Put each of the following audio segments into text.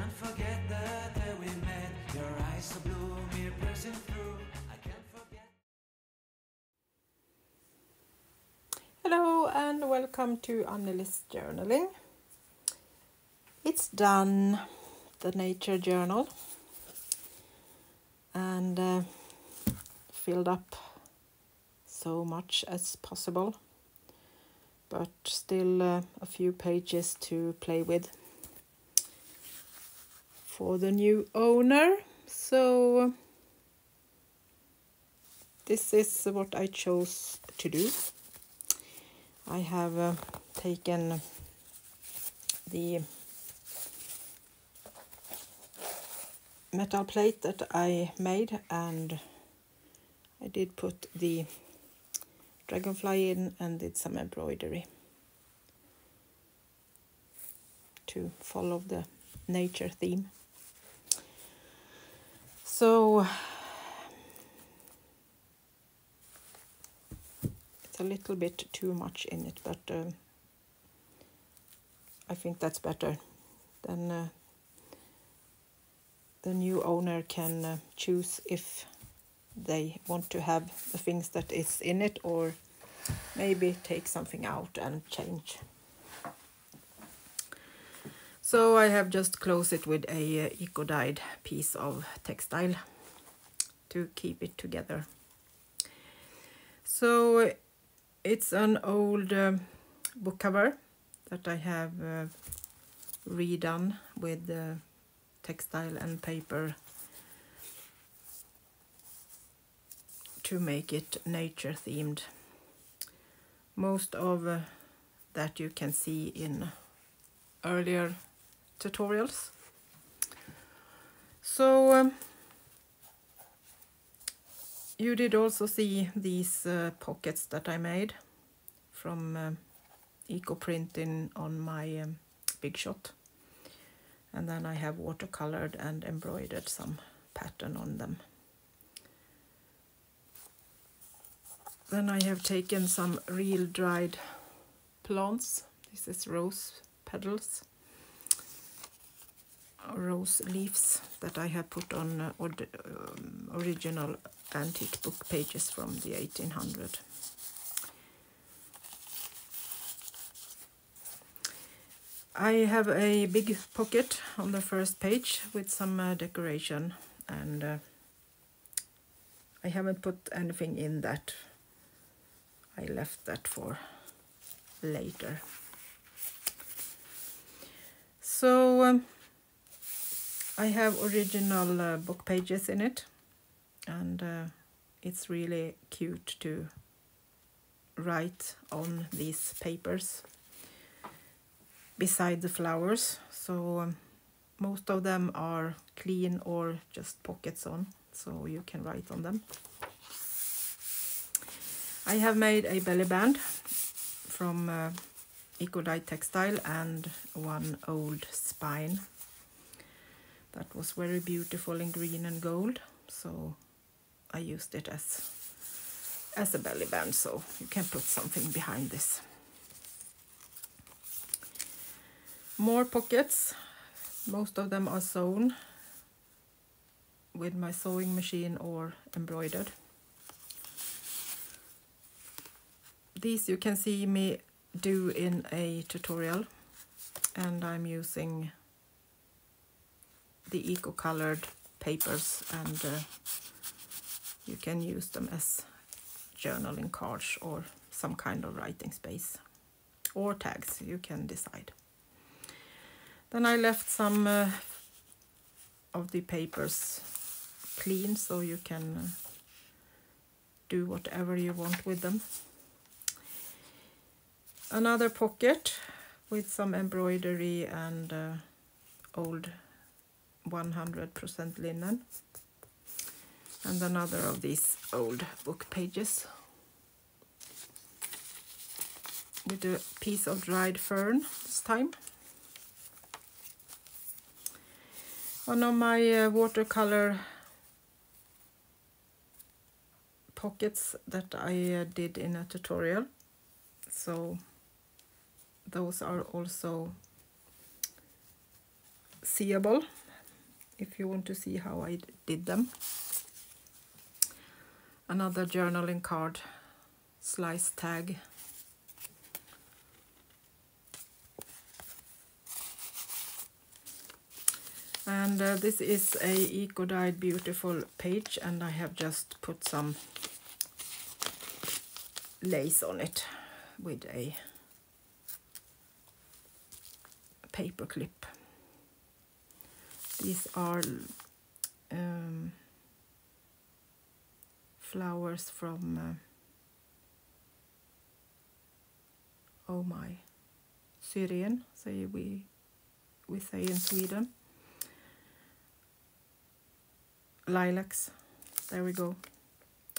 can't forget the day we met. Your eyes so blue, me piercing through. I can't forget. Hello and welcome to Annelis Journaling. It's done, the nature journal, and filled up so much as possible, but still a few pages to play with for the new owner. So this is what I chose to do. I have taken the metal plate that I made, and I did put the dragonfly in and did some embroidery to follow the nature theme. So it's a little bit too much in it, but I think that's better. Then the new owner can choose if they want to have the things that is in it, or maybe take something out and change. So I have just closed it with a eco-dyed piece of textile to keep it together. So it's an old book cover that I have redone with textile and paper to make it nature themed. Most of that you can see in earlier tutorials. So you did also see these pockets that I made from eco printing on my Big Shot, and then I have watercolored and embroidered some pattern on them. Then I have taken some real dried plants. This is rose petals, rose leaves that I have put on original antique book pages from the 1800s. I have a big pocket on the first page with some decoration, and I haven't put anything in that. I left that for later. So I have original book pages in it, and it's really cute to write on these papers beside the flowers. So most of them are clean or just pockets on, so you can write on them. I have made a belly band from eco-dyed textile and one old spine that was very beautiful in green and gold, so I used it as a belly band, so you can put something behind this. More pockets. Most of them are sewn with my sewing machine or embroidered. These you can see me do in a tutorial, and I'm using the eco-colored papers, and you can use them as journaling cards or some kind of writing space, or tags, you can decide. Then I left some of the papers clean, so you can do whatever you want with them. Another pocket with some embroidery and old 100% linen, and another of these old book pages with a piece of dried fern this time. One of my watercolor pockets that I did in a tutorial, so those are also seeable if you want to see how I did them. Another journaling card, slice tag. And this is a eco-dyed beautiful page, and I have just put some lace on it with a paper clip. These are flowers from oh my, Syrian, say we say in Sweden. Lilacs, there we go.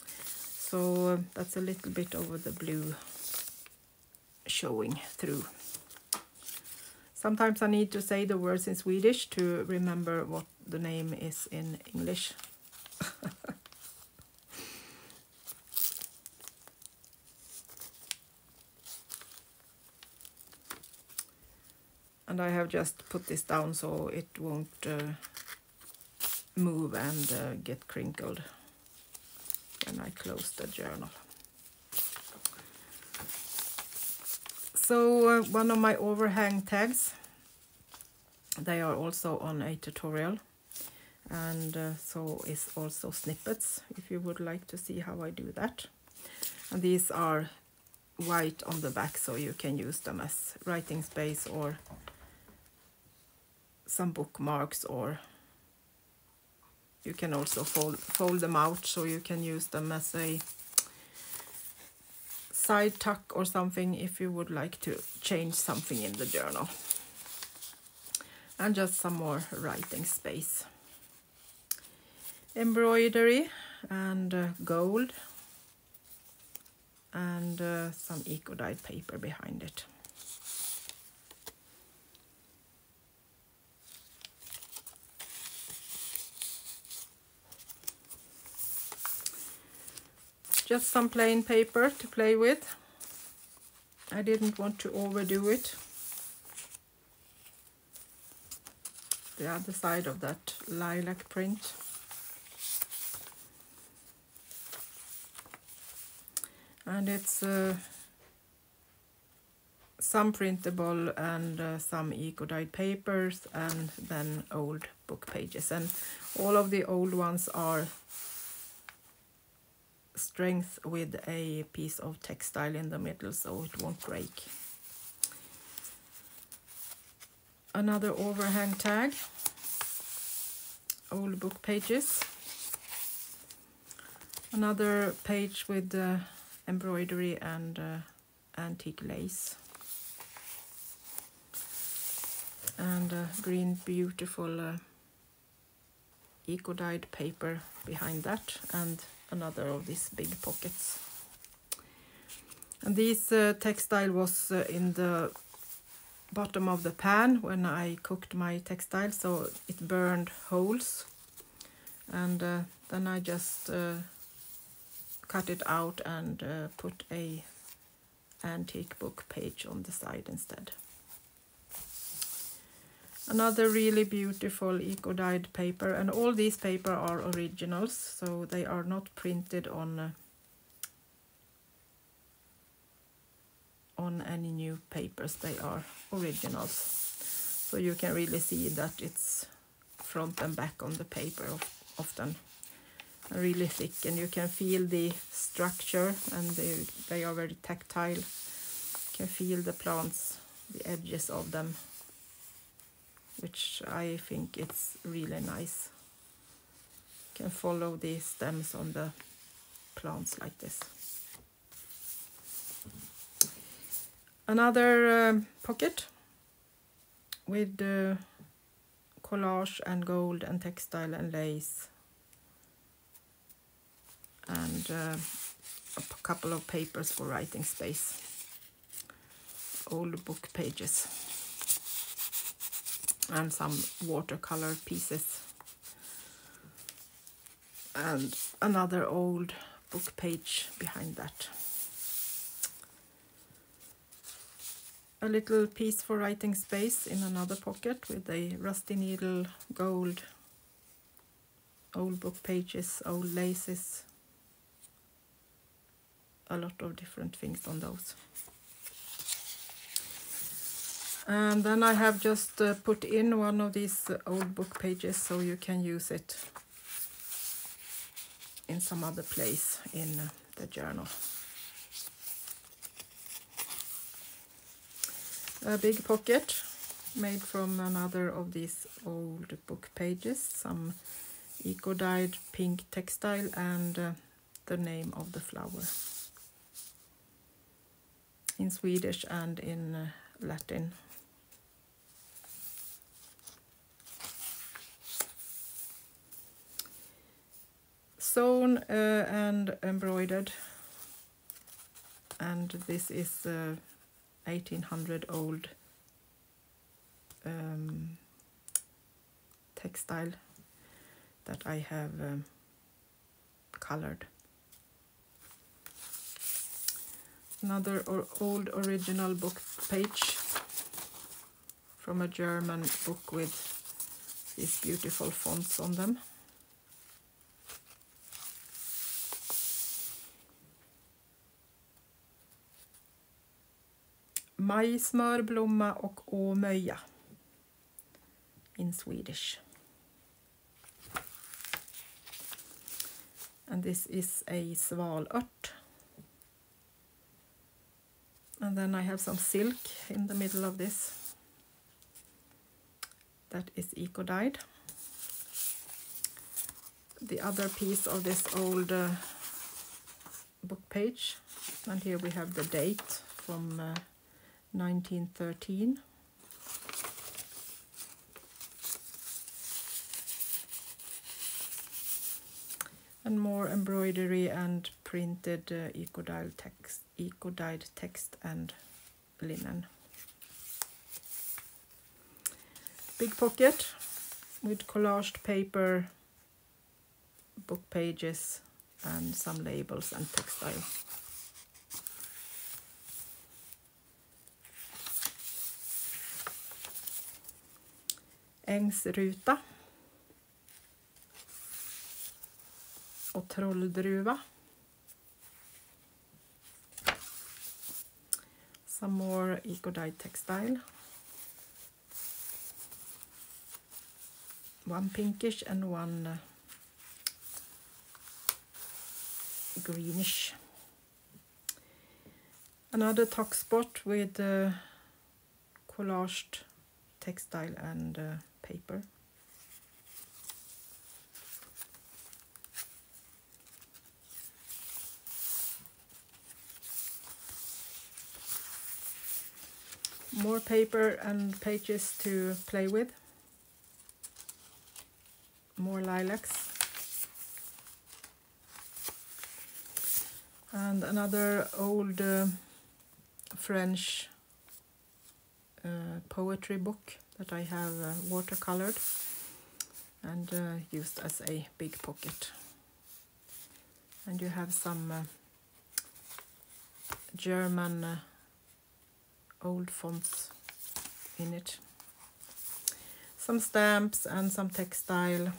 So that's a little bit over the blue showing through. Sometimes I need to say the words in Swedish to remember what the name is in English. And I have just put this down so it won't move and get crinkled when I close the journal. So one of my overhang tags, they are also on a tutorial, and so is also snippets if you would like to see how I do that. And these are white on the back, so you can use them as writing space or some bookmarks, or you can also fold them out so you can use them as a side tuck or something if you would like to change something in the journal. And just some more writing space. Embroidery and gold, and some eco-dyed paper behind it. Just some plain paper to play with. I didn't want to overdo it. The other side of that lilac print. And it's some printable and some eco-dyed papers, and then old book pages. And all of the old ones are strength with a piece of textile in the middle, so it won't break. Another overhang tag, old book pages. Another page with embroidery and antique lace. And green beautiful eco-dyed paper behind that, and another of these big pockets. And this textile was in the bottom of the pan when I cooked my textile, so it burned holes, and then I just cut it out and put a antique book page on the side instead. Another really beautiful eco-dyed paper, and all these paper are originals, so they are not printed on any new papers. They are originals, so you can really see that it's front and back on the paper often, really thick, and you can feel the structure, and they are very tactile. You can feel the plants, the edges of them, which I think it's really nice. You can follow the stems on the plants like this. Another pocket with collage and gold and textile and lace, and a couple of papers for writing space, old book pages, and some watercolor pieces, and another old book page behind that. a little piece for writing space in another pocket with a rusty needle, gold, old book pages, old laces, a lot of different things on those. And then I have just put in one of these old book pages so you can use it in some other place in the journal. A big pocket made from another of these old book pages, some eco-dyed pink textile and the name of the flower in Swedish and in Latin. Sewn and embroidered, and this is 1800 old textile that I have colored. Another old original book page from a German book with these beautiful fonts on them. Majsmör, blomma och åmöja in Swedish. And this is a svalört. And then I have some silk in the middle of this. That is eco-dyed. The other piece of this old book page, and here we have the date from 1913. And more embroidery and printed eco-dyed text and linen. Big pocket with collaged paper, book pages and some labels and textile. Ängsruta och trolldruva. Some more eco-dyed textile. One pinkish and one greenish. Another tuck spot with collaged textile and paper. More paper and pages to play with. More lilacs. And another old French poetry book that I have watercolored and used as a big pocket. And you have some German old fonts in it. Some stamps and some textile.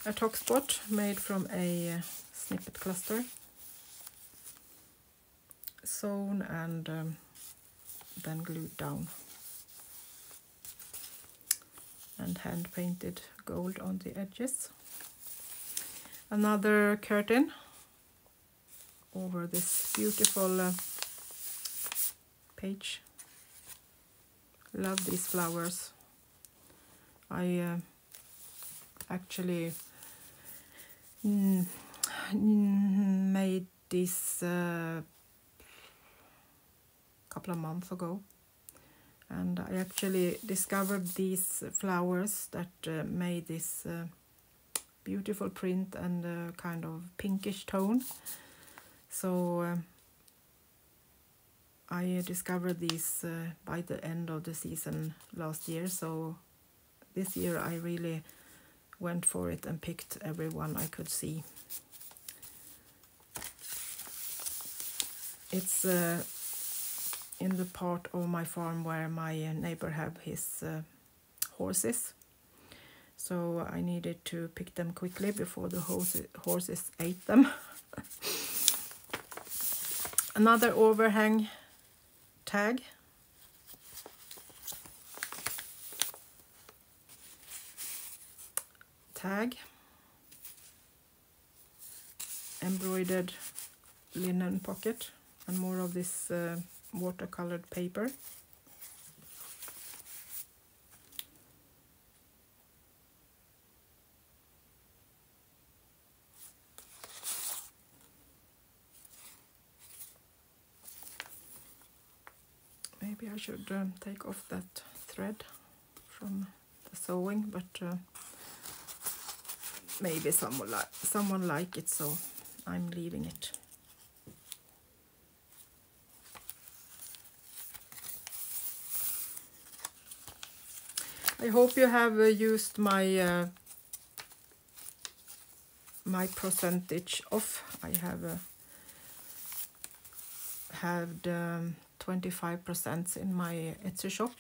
A tuck spot made from a snippet cluster. Sewn and then glued down. And hand painted gold on the edges. Another curtain over this beautiful page. Love these flowers. I actually made this couple of months ago, and I actually discovered these flowers that made this beautiful print and kind of pinkish tone. So I discovered these by the end of the season last year, so this year I really went for it and picked every one I could see. It's in the part of my farm where my neighbor have his horses. So I needed to pick them quickly before the horses ate them. Another overhang tag. Embroidered linen pocket, and more of this watercolored paper. Maybe I should take off that thread from the sewing, but maybe someone like it, so I'm leaving it. I hope you have used my my percentage off. I have had 25% in my Etsyshop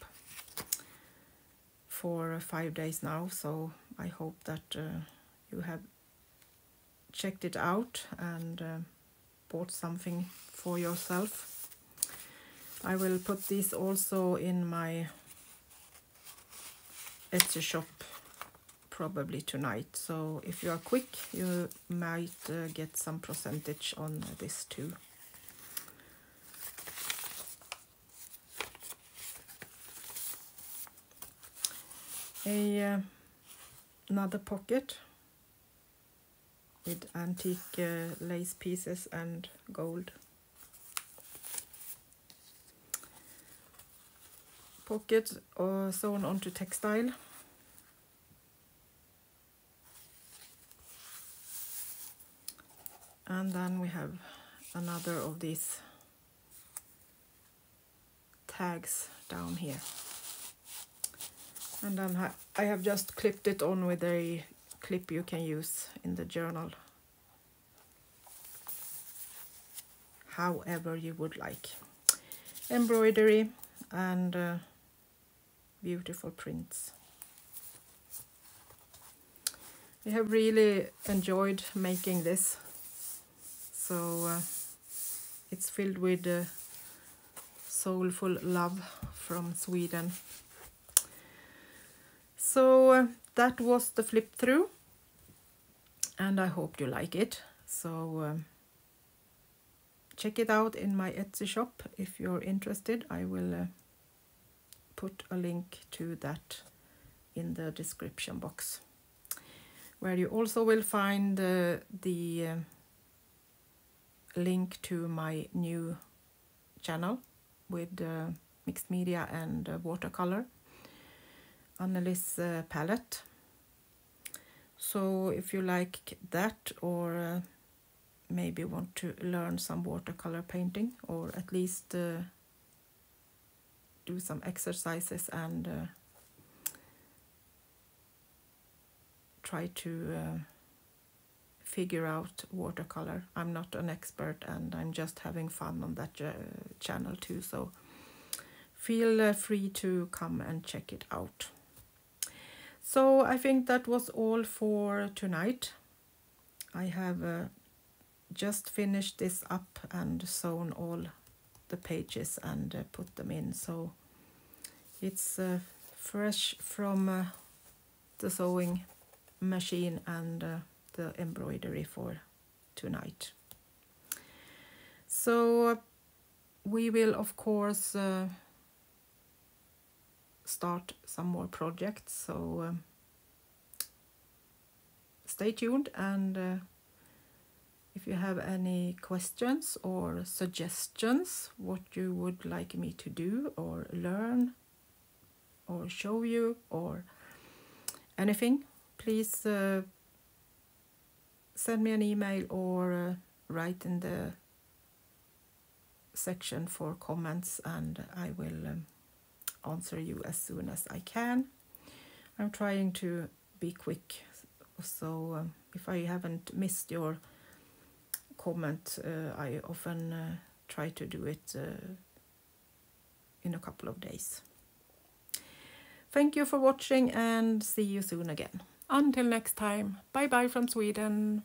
for 5 days now, so I hope that you have checked it out and bought something for yourself. I will put these also in my Etsyshop probably tonight, so if you are quick you might get some percentage on this too. Another pocket with antique lace pieces and gold. Pocket sewn onto textile. And then we have another of these tags down here. And then I have just clipped it on with a clip you can use in the journal, however you would like. Embroidery and beautiful prints. I have really enjoyed making this, so it's filled with soulful love from Sweden. So that was the flip through, and I hope you like it. So check it out in my Etsy shop if you're interested. I will put a link to that in the description box, where you also will find the link to my new channel with mixed media and watercolor, Annelis Palette. So if you like that, or maybe want to learn some watercolor painting, or at least do some exercises and try to figure out watercolor. I'm not an expert and I'm just having fun on that channel too, so feel free to come and check it out. So I think that was all for tonight. I have just finished this up and sewn all the pages and put them in, so it's fresh from the sewing machine and the embroidery for tonight. So we will of course start some more projects, so stay tuned, and if you have any questions or suggestions what you would like me to do or learn or show you or anything, please send me an email or write in the section for comments, and I will answer you as soon as I can. I'm trying to be quick, so if I haven't missed your comment, I often try to do it in a couple of days. Thank you for watching and see you soon again. Until next time, bye bye from Sweden.